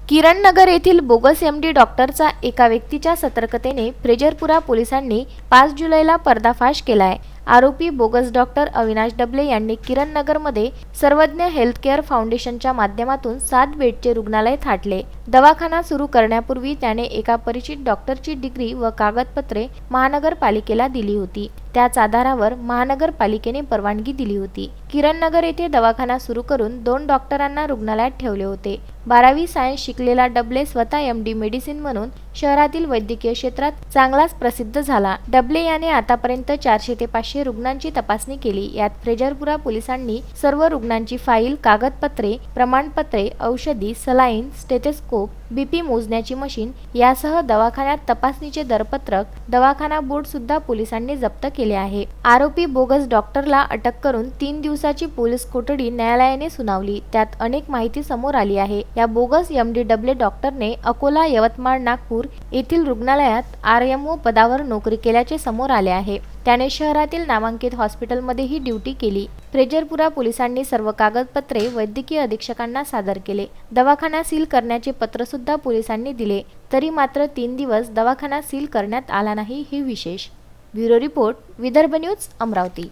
किरण नगर येथील bogus MD डॉक्टरचा एका व्यक्तीच्या सतर्कतेने फ्रेजरपुरा पोलिसांनी 5 जुलैला पर्दाफाश केलाय। आरोपी बोगस डॉक्टर अविनाश डबले यांनी किरण नगरमध्ये सर्वज्ञ हेल्थकेअर फाउंडेशनच्या माध्यमातून 7 बेडचे रुग्णालय थाटले। दवाखाना सुरू करण्यापूर्वी त्याने एका परिचित डॉक्टरची डिग्री व कागदपत्रे महानगरपालिकेला दिली होती। त्याच आधारावर महानगरपालिकेने परवानगी दिली होती। किरण नगर येथे दवाखाना सुरू करून 2 डॉक्टरांना रुग्णालयात ठेवले होते। 12वी सायन्स शिकलेला डबले स्वतः एमडी मेडिसिन म्हणून शहरातील वैद्यकीय क्षेत्रात चांगलाच प्रसिद्ध झाला। डबले याने आतापर्यंत 400 ते 500 रुग्णांची तपासणी केली। यात फ्रेजरपुरा पोलिसांनी सर्व रुग्णांची फाईल, कागदपत्रे, प्रमाणपत्रे, औषधी, सलाईन, स्टेथोस्कोप, बीपी मोजण्याची मशीन यासह दवाखान्यात तपासणीचे दरपत्रक, दवाखाना बोर्ड सुद्धा पोलिसांनी जप्त केले आहे। आरोपी बोगस डॉक्टरला अटक करून 3 दिवसाची पोलीस कोठडी न्यायालयाने सुनावली। त्यात अनेक माहिती समोर आली आहे। या बोगस एमडी डबले डॉक्टरने अकोला, यवतमाळ, नागपूर येथील रुग्णालयात आरएमओ पदावर नोकरी केल्याचे समोर आले आहे। त्याने शहरातील नामांकित हॉस्पिटलमध्येही ड्युटी केली। फ्रेजरपुरा पोलिसांनी सर्व कागदपत्रे वैद्यकीय अधीक्षकांना सादर केले। दवाखाना सील करण्याचे पत्र सुद्धा पोलिसांनी दिले, तरी मात्र 3 दिवस दवाखाना सील करण्यात आला नाही, हे विशेष। Bureau report, Vidarbha news, Amravati.